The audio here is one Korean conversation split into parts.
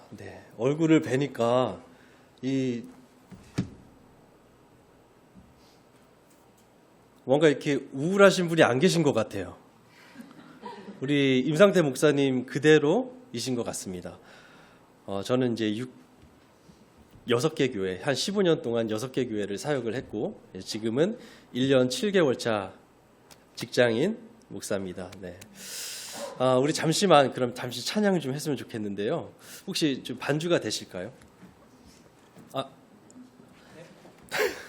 네. 얼굴을 뵈니까 뭔가 이렇게 우울하신 분이 안 계신 것 같아요. 우리 임상태 목사님 그대로이신 것 같습니다. 저는 이제 6개 교회, 한 15년 동안 6개 교회를 사역을 했고, 지금은 1년 7개월 차 직장인 목사입니다. 네. 우리 그럼 잠시 찬양 좀 했으면 좋겠는데요. 혹시 좀 반주가 되실까요?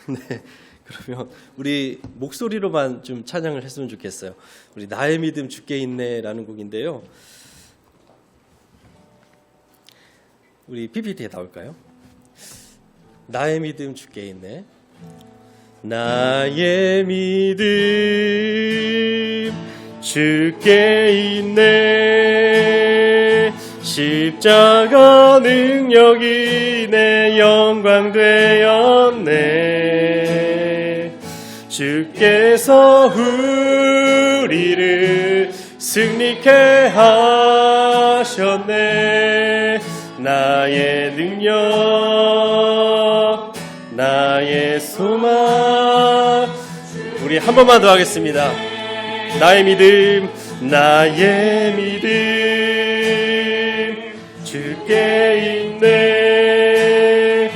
네. 그러면 우리 목소리로만 좀 찬양을 했으면 좋겠어요. 우리 나의 믿음 주께 있네라는 곡인데요. 우리 PPT에 나올까요? 나의 믿음 주께 있네. 나의 믿음 주께 있네. 십자가 능력이 내 영광 되었네. 주께서 우리를 승리케 하셨네. 나의 능력, 나의 소망. 우리 한 번만 더 하겠습니다. 나의 믿음, 나의 믿음 주께 있네.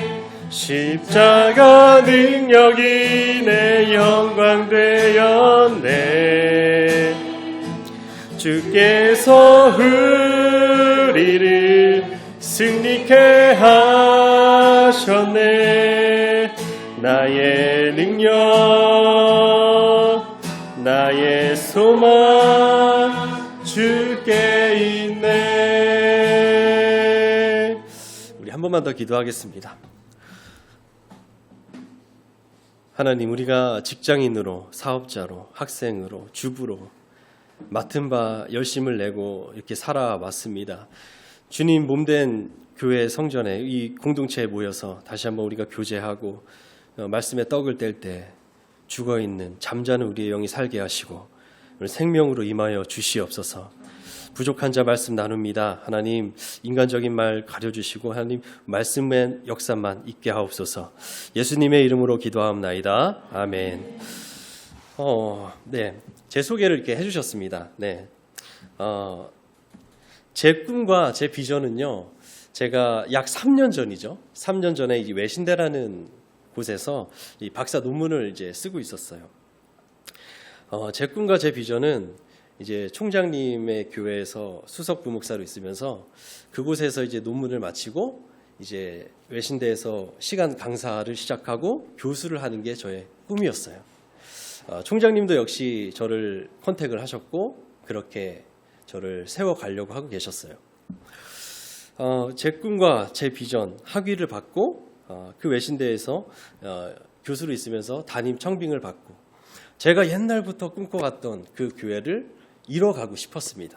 십자가 능력이 내 영광 되었네. 주께서 우리를 승리케 하셨네. 나의 능력, 나의 소망 주께 있네. 우리 한 번만 더 기도하겠습니다. 하나님, 우리가 직장인으로, 사업자로, 학생으로, 주부로 맡은 바 열심을 내고 이렇게 살아왔습니다. 주님 몸된 교회 성전에 이 공동체에 모여서 다시 한번 우리가 교제하고 말씀의 떡을 뗄 때 죽어있는 잠자는 우리의 영이 살게 하시고 생명으로 임하여 주시옵소서. 부족한 자 말씀 나눕니다. 하나님 인간적인 말 가려주시고 하나님 말씀의 역사만 있게 하옵소서. 예수님의 이름으로 기도하옵나이다. 아멘. 네, 제 소개를 이렇게 해주셨습니다. 네, 제 꿈과 제 비전은요, 제가 약 3년 전이죠. 3년 전에 이 외신대라는 곳에서 이 박사 논문을 이제 쓰고 있었어요. 제 꿈과 제 비전은 이제 총장님의 교회에서 수석 부목사로 있으면서 그곳에서 이제 논문을 마치고 이제 외신대에서 시간 강사를 시작하고 교수를 하는 게 저의 꿈이었어요. 총장님도 역시 저를 컨택을 하셨고 그렇게 저를 세워가려고 하고 계셨어요. 제 꿈과 제 비전 학위를 받고 그 외신대에서 교수로 있으면서 담임 청빙을 받고 제가 옛날부터 꿈꿔왔던 그 교회를 이뤄가고 싶었습니다.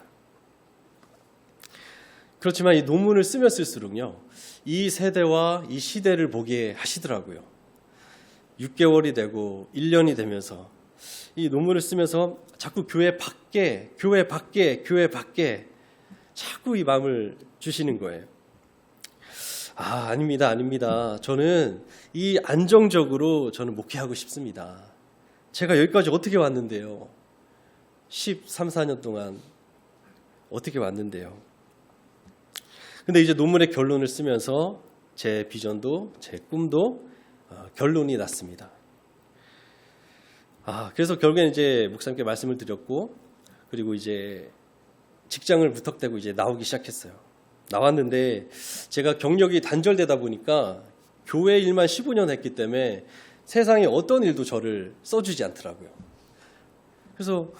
그렇지만 이 논문을 쓰면 쓸수록요, 이 세대와 이 시대를 보게 하시더라고요. 6개월이 되고 1년이 되면서 이 논문을 쓰면서 자꾸 교회 밖에 자꾸 이 마음을 주시는 거예요. 아닙니다. 저는 이 안정적으로 저는 목회하고 싶습니다. 제가 여기까지 어떻게 왔는데요? 13, 14년 동안 어떻게 왔는데요? 근데 이제 논문의 결론을 쓰면서 제 비전도 제 꿈도 결론이 났습니다. 그래서 결국엔 이제 목사님께 말씀을 드렸고, 그리고 이제 직장을 무턱대고 이제 나오기 시작했어요. 나왔는데 제가 경력이 단절되다 보니까 교회 일만 15년 했기 때문에 세상에 어떤 일도 저를 써주지 않더라고요. 그래서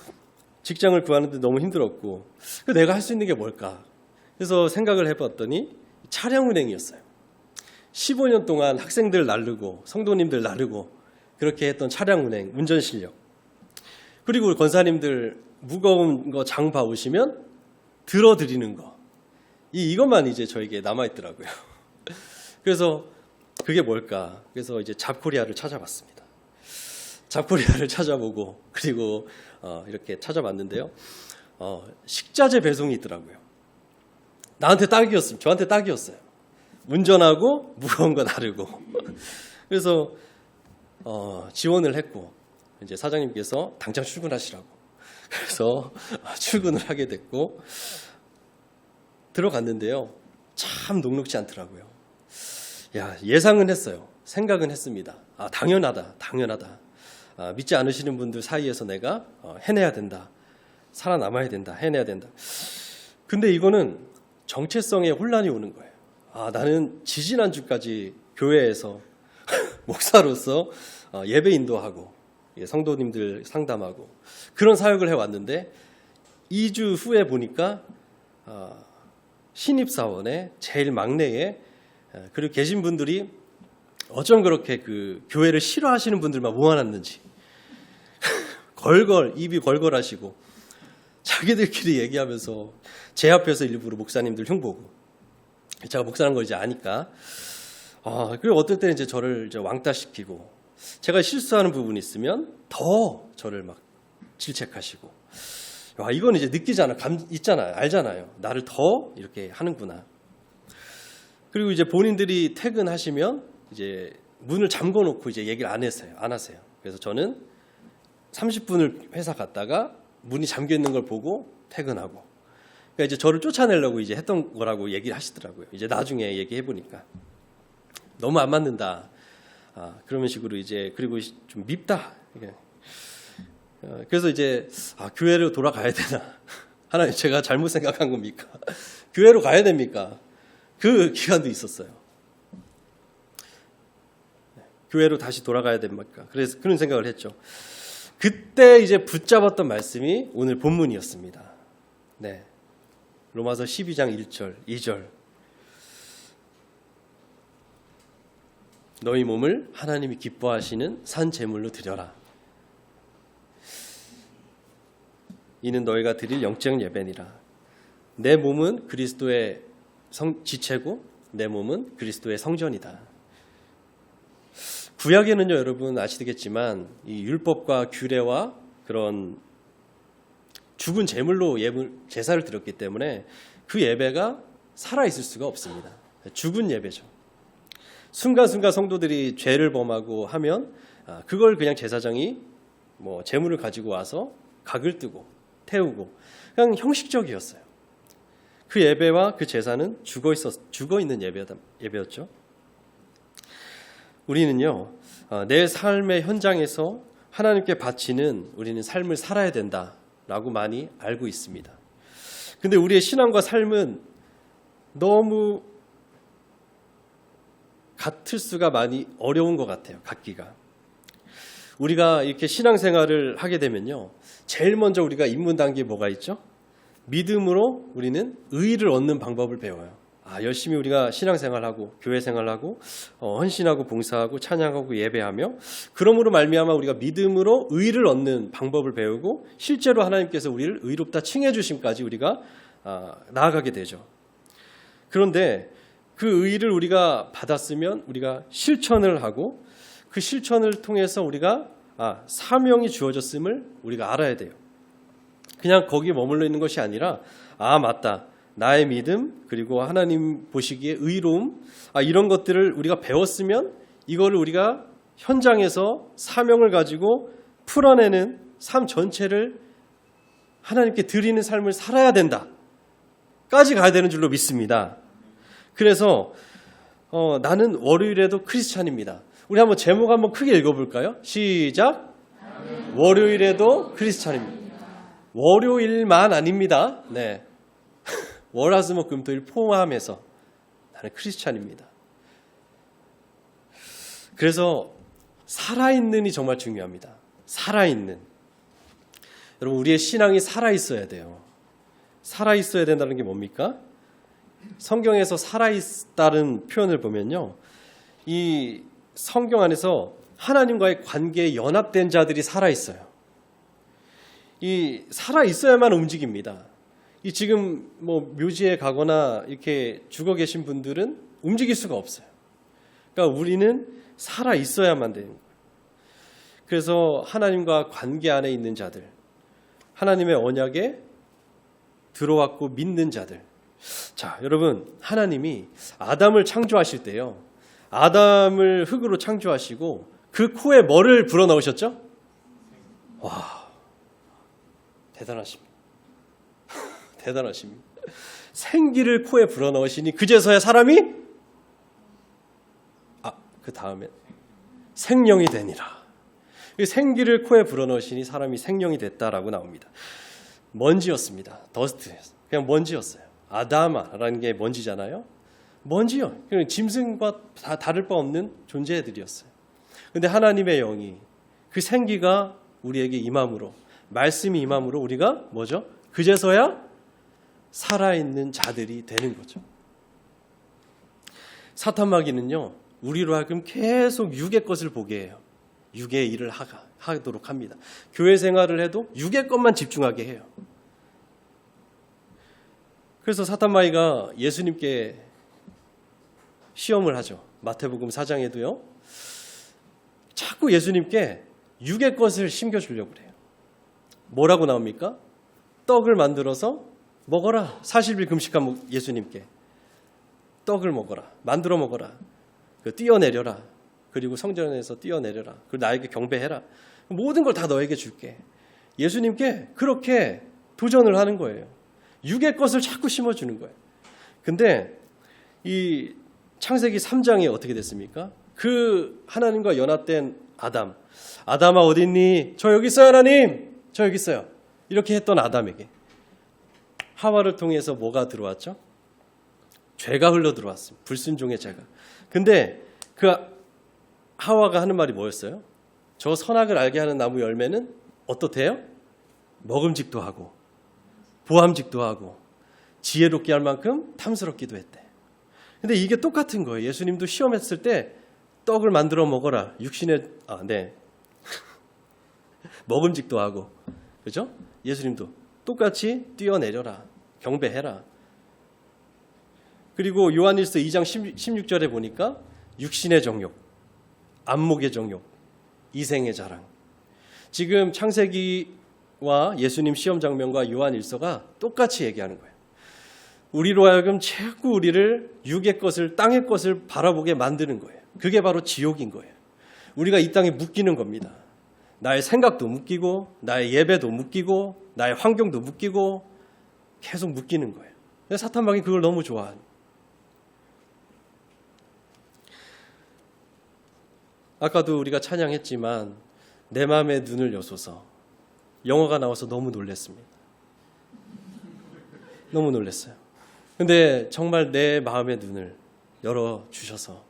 직장을 구하는데 너무 힘들었고, 내가 할 수 있는 게 뭘까? 그래서 생각을 해봤더니 차량 운행이었어요. 15년 동안 학생들 나르고 성도님들 나르고 그렇게 했던 차량 운행, 운전 실력. 그리고 권사님들 무거운 거 장 봐오시면 들어드리는 거. 이것만 이제 저에게 남아있더라고요. 그래서 그게 뭘까? 그래서 이제 잡코리아를 찾아봤습니다. 잡코리아를 찾아보고 그리고 이렇게 찾아봤는데요. 식자재 배송이 있더라고요. 저한테 딱이었어요. 운전하고 무거운 거 나르고. 그래서 지원을 했고 이제 사장님께서 당장 출근하시라고. 그래서 출근을 하게 됐고 들어갔는데요. 참 녹록지 않더라고요. 예상은 했어요. 생각은 했습니다. 당연하다. 믿지 않으시는 분들 사이에서 내가 해내야 된다. 살아남아야 된다. 해내야 된다. 근데 이거는 정체성에 혼란이 오는 거예요. 나는 지지난주까지 교회에서 목사로서 예배 인도하고 성도님들 상담하고 그런 사역을 해왔는데 2주 후에 보니까 신입사원의 제일 막내에 그리고 계신 분들이 어쩜 그렇게 그 교회를 싫어하시는 분들만 모아놨는지 입이 걸걸하시고 자기들끼리 얘기하면서 제 앞에서 일부러 목사님들 흉보고 제가 목사라는 걸 이제 아니까 그리고 어떨 때는 이제 저를 이제 왕따시키고 제가 실수하는 부분이 있으면 더 저를 막 질책하시고 이건 이제 느끼잖아, 있잖아요, 알잖아요. 나를 더 이렇게 하는구나. 그리고 이제 본인들이 퇴근하시면 이제 문을 잠궈놓고 이제 얘기를 안 하세요. 그래서 저는 30분을 회사 갔다가 문이 잠겨 있는 걸 보고 퇴근하고. 그러니까 이제 저를 쫓아내려고 이제 했던 거라고 얘기를 하시더라고요. 이제 나중에 얘기해 보니까 너무 안 맞는다. 그런 식으로 이제 그리고 좀 밉다. 그래서 이제 교회로 돌아가야 되나? 하나님 제가 잘못 생각한 겁니까? 교회로 가야 됩니까? 그 기간도 있었어요. 교회로 다시 돌아가야 됩니까? 그래서 그런 생각을 했죠. 그때 이제 붙잡았던 말씀이 오늘 본문이었습니다. 네. 로마서 12장 1절, 2절. 너희 몸을 하나님이 기뻐하시는 산 제물로 드려라. 이는 너희가 드릴 영적 예배니라. 내 몸은 그리스도의 지체고 내 몸은 그리스도의 성전이다. 구약에는요, 여러분 아시겠지만 이 율법과 규례와 그런 죽은 제물로 제사를 드렸기 때문에 그 예배가 살아있을 수가 없습니다. 죽은 예배죠. 순간순간 성도들이 죄를 범하고 하면 그걸 그냥 제사장이 제물을 가지고 와서 각을 뜨고 태우고 그냥 형식적이었어요. 그 예배와 그 제사는 죽어 있는 예배였죠. 우리는요, 내 삶의 현장에서 하나님께 바치는 우리는 삶을 살아야 된다라고 많이 알고 있습니다. 근데 우리의 신앙과 삶은 너무 같을 수가 많이 어려운 것 같아요. 갖기가. 우리가 이렇게 신앙생활을 하게 되면요, 제일 먼저 우리가 입문 단계에 뭐가 있죠? 믿음으로 우리는 의를 얻는 방법을 배워요. 열심히 우리가 신앙생활하고 교회생활하고 헌신하고 봉사하고 찬양하고 예배하며 그러므로 말미암아 우리가 믿음으로 의를 얻는 방법을 배우고 실제로 하나님께서 우리를 의롭다 칭해 주심까지 우리가 나아가게 되죠. 그런데 그 의를 우리가 받았으면 우리가 실천을 하고 그 실천을 통해서 우리가 사명이 주어졌음을 우리가 알아야 돼요. 그냥 거기에 머물러 있는 것이 아니라 맞다. 나의 믿음 그리고 하나님 보시기에 의로움 이런 것들을 우리가 배웠으면 이거를 우리가 현장에서 사명을 가지고 풀어내는 삶 전체를 하나님께 드리는 삶을 살아야 된다까지 가야 되는 줄로 믿습니다. 그래서 나는 월요일에도 크리스찬입니다. 우리 한번 제목 한번 크게 읽어볼까요? 시작. 월요일에도 크리스찬입니다. 월요일만 아닙니다. 네. 월화수목금토일 포함해서 나는 크리스찬입니다. 그래서 살아있는이 정말 중요합니다. 살아있는. 여러분 우리의 신앙이 살아있어야 돼요. 살아있어야 된다는 게 뭡니까? 성경에서 살아있다는 표현을 보면요, 이 성경 안에서 하나님과의 관계에 연합된 자들이 살아있어요. 이 살아있어야만 움직입니다. 이 지금 묘지에 가거나 이렇게 죽어 계신 분들은 움직일 수가 없어요. 그러니까 우리는 살아 있어야만 되는 거예요. 그래서 하나님과 관계 안에 있는 자들, 하나님의 언약에 들어왔고 믿는 자들, 자, 여러분, 하나님이 아담을 창조하실 때요, 아담을 흙으로 창조하시고 그 코에 뭐를 불어넣으셨죠? 와, 대단하십니다. 대단하십니다. 생기를 코에 불어넣으시니 그제서야 사람이 그 다음에 생명이 되니라. 생기를 코에 불어넣으시니 사람이 생명이 됐다라고 나옵니다. 먼지였습니다. 더스트, 그냥 먼지였어요. 아다마라는 게 먼지잖아요. 먼지요. 그냥 짐승과 다 다를 바 없는 존재들이었어요. 근데 하나님의 영이, 그 생기가 우리에게 임함으로, 말씀이 임함으로 우리가 뭐죠? 그제서야 살아있는 자들이 되는 거죠. 사탄마귀는요, 우리로 하여금 계속 육의 것을 보게 해요. 육의 일을 하도록 합니다. 교회 생활을 해도 육의 것만 집중하게 해요. 그래서 사탄마귀가 예수님께 시험을 하죠. 마태복음 4장에도요. 자꾸 예수님께 육의 것을 심겨주려고 그래요. 뭐라고 나옵니까? 떡을 만들어서 먹어라. 40일 금식한 예수님께 떡을 먹어라. 만들어 먹어라. 뛰어내려라. 그리고 성전에서 뛰어내려라. 그리고 나에게 경배해라. 모든 걸 다 너에게 줄게. 예수님께 그렇게 도전을 하는 거예요. 육의 것을 자꾸 심어주는 거예요. 근데 이 창세기 3장에 어떻게 됐습니까? 그 하나님과 연합된 아담아 어디 있니? 저 여기 있어요, 하나님. 저 여기 있어요. 이렇게 했던 아담에게 하와를 통해서 뭐가 들어왔죠? 죄가 흘러 들어왔습니다. 불순종의 죄가. 근데 그 하와가 하는 말이 뭐였어요? 저 선악을 알게 하는 나무 열매는 어떻대요? 먹음직도 하고 보암직도 하고 지혜롭게 할 만큼 탐스럽기도 했대. 근데 이게 똑같은 거예요. 예수님도 시험했을 때 떡을 만들어 먹어라. 육신의 먹음직도 하고, 그죠? 예수님도 똑같이 뛰어내려라. 경배해라. 그리고 요한일서 2장 16절에 보니까 육신의 정욕, 안목의 정욕, 이생의 자랑. 지금 창세기와 예수님 시험 장면과 요한일서가 똑같이 얘기하는 거예요. 우리로 하여금 자꾸 우리를 육의 것을, 땅의 것을 바라보게 만드는 거예요. 그게 바로 지옥인 거예요. 우리가 이 땅에 묶이는 겁니다. 나의 생각도 묶이고, 나의 예배도 묶이고, 나의 환경도 묶이고, 계속 묶이는 거예요. 근데 사탄마귀는 그걸 너무 좋아하는. 아까도 우리가 찬양했지만 내 마음의 눈을 여소서, 영어가 나와서 너무 놀랐습니다. 너무 놀랐어요. 근데 정말 내 마음의 눈을 열어주셔서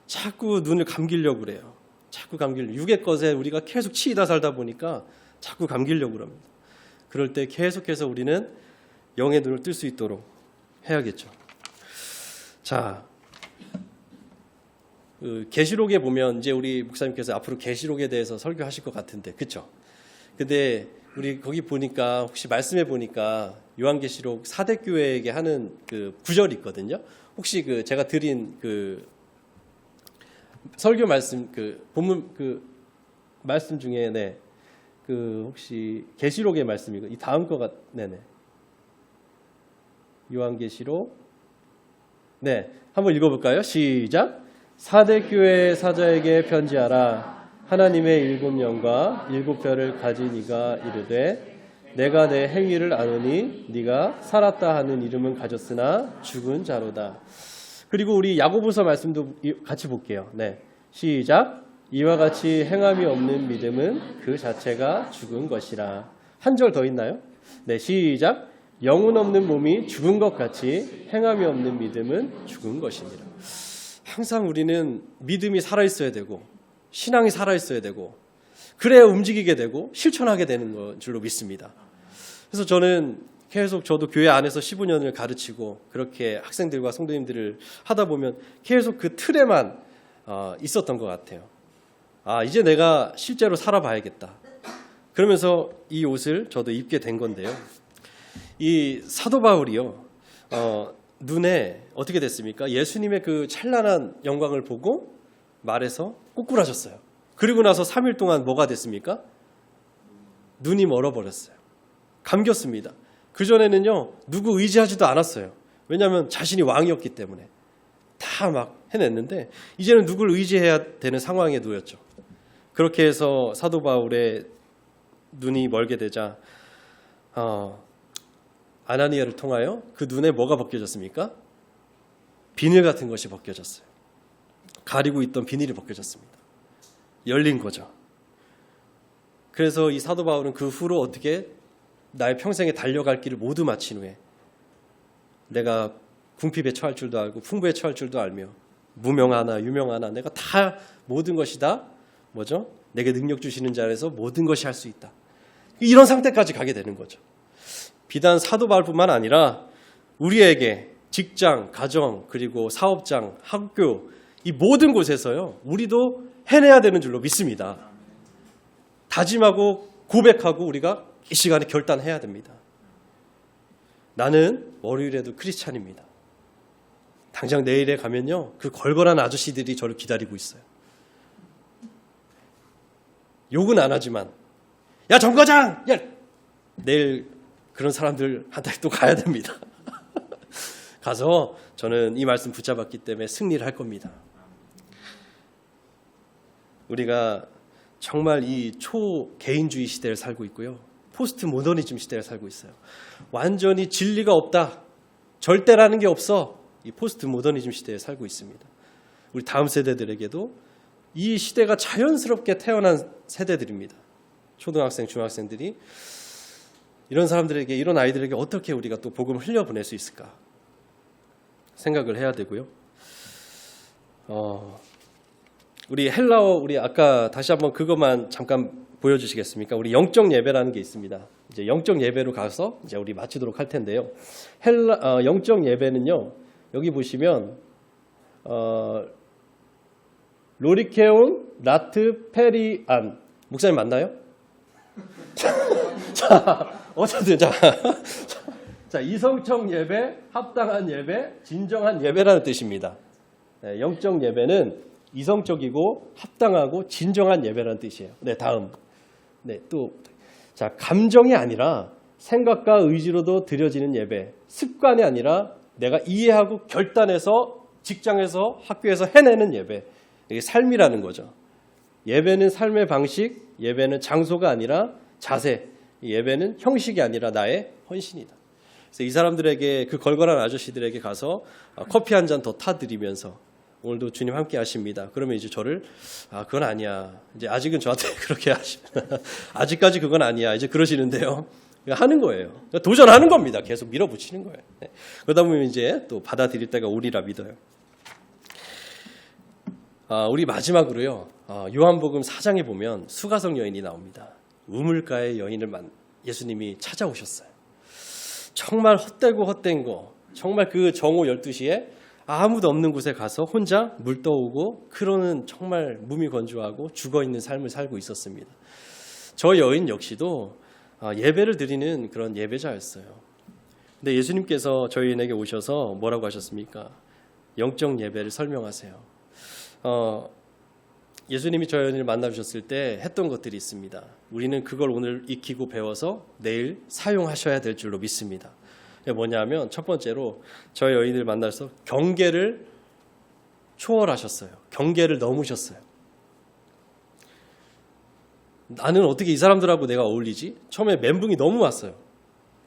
자꾸 눈을 감기려고 그래요. 자꾸 감기려고. 육의 것에 우리가 계속 치이다 살다 보니까 자꾸 감기려고 합니다. 그럴 때 계속해서 우리는 영의 눈을 뜰 수 있도록 해야겠죠. 자, 계시록에 보면 이제 우리 목사님께서 앞으로 계시록에 대해서 설교하실 것 같은데, 그렇죠? 근데 우리 거기 보니까 혹시 말씀해 보니까 요한계시록 4대 교회에게 하는 그 구절이 있거든요. 혹시 그 제가 드린 그 설교 말씀 그 본문 그 말씀 중에 그 혹시 계시록의 말씀이고 이 다음 거가 요한계시록 한번 읽어볼까요? 시작. 4대 교회 사자에게 편지하라. 하나님의 7영과 7별을 가진 이가 이르되 내가 내 행위를 아노니 네가 살았다 하는 이름은 가졌으나 죽은 자로다. 그리고 우리 야고보서 말씀도 같이 볼게요. 시작. 이와 같이 행함이 없는 믿음은 그 자체가 죽은 것이라. 한 절 더 있나요? 시작. 영혼 없는 몸이 죽은 것 같이 행함이 없는 믿음은 죽은 것이니라. 항상 우리는 믿음이 살아있어야 되고 신앙이 살아있어야 되고 그래야 움직이게 되고 실천하게 되는 것 줄로 믿습니다. 그래서 저는 계속 저도 교회 안에서 15년을 가르치고 그렇게 학생들과 성도님들을 하다 보면 계속 그 틀에만 있었던 것 같아요. 이제 내가 실제로 살아봐야겠다. 그러면서 이 옷을 저도 입게 된 건데요. 이 사도 바울이요. 눈에 어떻게 됐습니까? 예수님의 그 찬란한 영광을 보고 말해서 꼬꾸라졌어요. 그리고 나서 3일 동안 뭐가 됐습니까? 눈이 멀어버렸어요. 감겼습니다. 그전에는요, 누구 의지하지도 않았어요. 왜냐하면 자신이 왕이었기 때문에 다 막 해냈는데 이제는 누굴 의지해야 되는 상황에 놓였죠. 그렇게 해서 사도 바울의 눈이 멀게 되자 아나니아를 통하여 그 눈에 뭐가 벗겨졌습니까? 비늘 같은 것이 벗겨졌어요. 가리고 있던 비닐이 벗겨졌습니다. 열린 거죠. 그래서 이 사도 바울은 그 후로 어떻게 나의 평생에 달려갈 길을 모두 마친 후에 내가 궁핍에 처할 줄도 알고 풍부에 처할 줄도 알며 무명하나 유명하나 내가 다 모든 것이 다 뭐죠? 내게 능력 주시는 자에서 모든 것이 할 수 있다. 이런 상태까지 가게 되는 거죠. 비단 사도 바울뿐만 아니라 우리에게 직장, 가정, 그리고 사업장, 학교 이 모든 곳에서요. 우리도 해내야 되는 줄로 믿습니다. 다짐하고 고백하고 우리가 이 시간에 결단해야 됩니다. 나는 월요일에도 크리스찬입니다. 당장 내일에 가면요. 그 걸걸한 아저씨들이 저를 기다리고 있어요. 욕은 안 하지만 야 정과장! 야! 내일 그런 사람들 한테 또 가야 됩니다. 가서 저는 이 말씀 붙잡았기 때문에 승리를 할 겁니다. 우리가 정말 이 초개인주의 시대를 살고 있고요. 포스트 모더니즘 시대를 살고 있어요. 완전히 진리가 없다. 절대라는 게 없어. 이 포스트 모더니즘 시대에 살고 있습니다. 우리 다음 세대들에게도 이 시대가 자연스럽게 태어난 세대들입니다. 초등학생, 중학생들이 이런 사람들에게, 이런 아이들에게 어떻게 우리가 또 복음을 흘려보낼 수 있을까 생각을 해야 되고요. 우리 헬라어, 우리 아까 다시 한번 그것만 잠깐 보여주시겠습니까? 우리 영적 예배라는 게 있습니다. 이제 영적 예배로 가서 이제 우리 마치도록 할 텐데요. 영적 예배는요, 여기 보시면 로리케온 라트 페리안 목사님 맞나요? 자, 어쨌든 자, 이성적 예배, 합당한 예배, 진정한 예배라는 뜻입니다. 네, 영적 예배는 이성적이고 합당하고 진정한 예배라는 뜻이에요. 네, 다음. 네, 또 자, 감정이 아니라 생각과 의지로도 드려지는 예배, 습관이 아니라 내가 이해하고 결단해서 직장에서 학교에서 해내는 예배, 이게 삶이라는 거죠. 예배는 삶의 방식, 예배는 장소가 아니라 자세, 예배는 형식이 아니라 나의 헌신이다. 그래서 이 사람들에게, 그 걸걸한 아저씨들에게 가서 커피 한 잔 더 타드리면서 오늘도 주님 함께 하십니다. 그러면 이제 저를 그건 아니야. 이제 아직은 저한테 그렇게 아직까지 그건 아니야. 이제 그러시는데요. 하는 거예요. 도전하는 겁니다. 계속 밀어붙이는 거예요. 네. 그러다 보면 이제 또 받아들일 때가 오리라 믿어요. 우리 마지막으로요. 요한복음 4장에 보면 수가성 여인이 나옵니다. 우물가의 여인을 예수님이 찾아오셨어요. 정말 헛되고 헛된 거, 정말 그 정오 12시에 아무도 없는 곳에 가서 혼자 물 떠오고 그러는 정말 몸이 건조하고 죽어있는 삶을 살고 있었습니다. 저 여인 역시도 예배를 드리는 그런 예배자였어요. 근데 예수님께서 저희에게 오셔서 뭐라고 하셨습니까? 영적 예배를 설명하세요. 예수님이 저 여인을 만나주셨을 때 했던 것들이 있습니다. 우리는 그걸 오늘 익히고 배워서 내일 사용하셔야 될 줄로 믿습니다. 뭐냐면 첫 번째로 저 여인을 만나서 경계를 초월하셨어요. 경계를 넘으셨어요. 나는 어떻게 이 사람들하고 내가 어울리지? 처음에 멘붕이 너무 왔어요.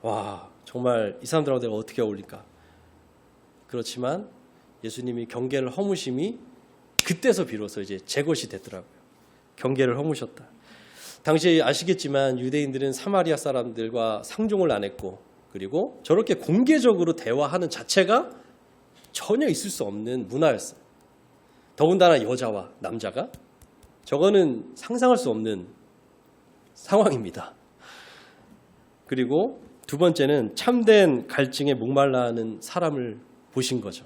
와, 정말 이 사람들하고 내가 어떻게 어울릴까? 그렇지만 예수님이 경계를 허무심이 그때서 비로소 이제 제 것이 됐더라고요. 경계를 허무셨다. 당시 아시겠지만 유대인들은 사마리아 사람들과 상종을 안 했고 그리고 저렇게 공개적으로 대화하는 자체가 전혀 있을 수 없는 문화였어요. 더군다나 여자와 남자가 저거는 상상할 수 없는 상황입니다. 그리고 두 번째는 참된 갈증에 목말라 하는 사람을 보신 거죠.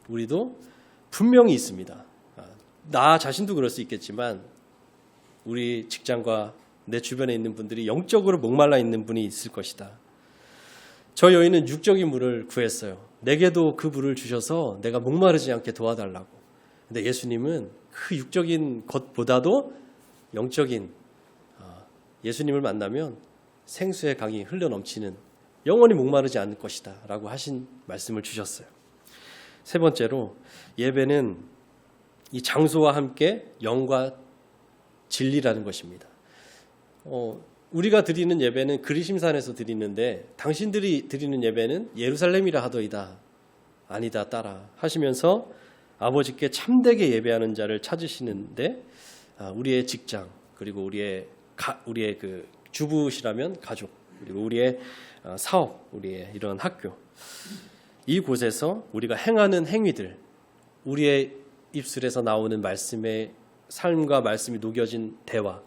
우리도 분명히 있습니다. 나 자신도 그럴 수 있겠지만 우리 직장과 내 주변에 있는 분들이 영적으로 목말라 있는 분이 있을 것이다. 저 여인은 육적인 물을 구했어요. 내게도 그 물을 주셔서 내가 목마르지 않게 도와달라고. 근데 예수님은 그 육적인 것보다도 영적인 예수님을 만나면 생수의 강이 흘러넘치는 영원히 목마르지 않을 것이다 라고 하신 말씀을 주셨어요. 세 번째로 예배는 이 장소와 함께 영과 진리라는 것입니다. 우리가 드리는 예배는 그리심산에서 드리는데 당신들이 드리는 예배는 예루살렘이라 하더이다. 아니다 따라 하시면서 아버지께 참되게 예배하는 자를 찾으시는데 우리의 직장 그리고 우리의 그 주부시라면 가족 그리고 우리의 사업 우리의 이런 학교 이곳에서 우리가 행하는 행위들 우리의 입술에서 나오는 말씀의 삶과 말씀이 녹여진 대화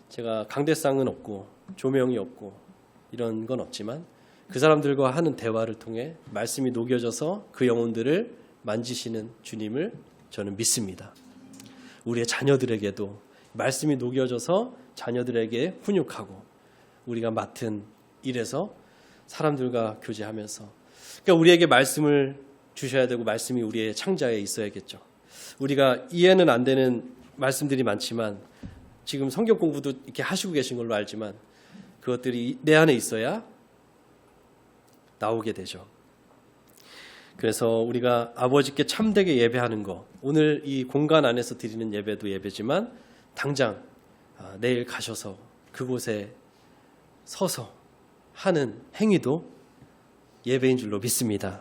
제가 강대상은 없고 조명이 없고 이런 건 없지만 그 사람들과 하는 대화를 통해 말씀이 녹여져서 그 영혼들을 만지시는 주님을 저는 믿습니다. 우리의 자녀들에게도 말씀이 녹여져서 자녀들에게 훈육하고 우리가 맡은 일에서 사람들과 교제하면서 그러니까 우리에게 말씀을 주셔야 되고 말씀이 우리의 창자에 있어야겠죠. 우리가 이해는 안 되는 말씀들이 많지만 지금 성경 공부도 이렇게 하시고 계신 걸로 알지만 그것들이 내 안에 있어야 나오게 되죠. 그래서 우리가 아버지께 참되게 예배하는 것 오늘 이 공간 안에서 드리는 예배도 예배지만 당장 내일 가셔서 그곳에 서서 하는 행위도 예배인 줄로 믿습니다.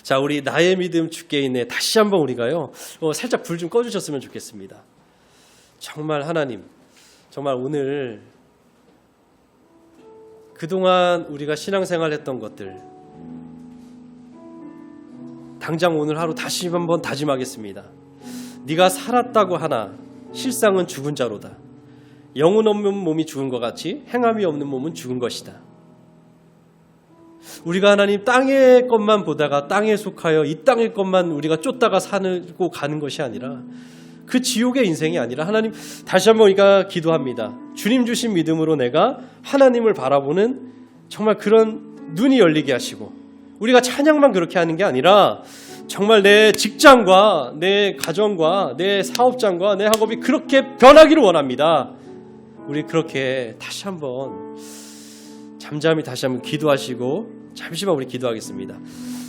자, 우리 나의 믿음 주께 있네. 다시 한번 우리가요. 살짝 불 좀 꺼주셨으면 좋겠습니다. 정말 하나님, 정말 오늘 그동안 우리가 신앙생활 했던 것들 당장 오늘 하루 다시 한번 다짐하겠습니다. 네가 살았다고 하나 실상은 죽은 자로다. 영혼 없는 몸이 죽은 것 같이 행함이 없는 몸은 죽은 것이다. 우리가 하나님 땅의 것만 보다가 땅에 속하여 이 땅의 것만 우리가 쫓다가 살고 가는 것이 아니라 그 지옥의 인생이 아니라 하나님 다시 한번 우리가 기도합니다. 주님 주신 믿음으로 내가 하나님을 바라보는 정말 그런 눈이 열리게 하시고 우리가 찬양만 그렇게 하는 게 아니라 정말 내 직장과 내 가정과 내 사업장과 내 학업이 그렇게 변하기를 원합니다. 우리 그렇게 다시 한번 잠잠히 다시 한번 기도하시고 잠시만 우리 기도하겠습니다.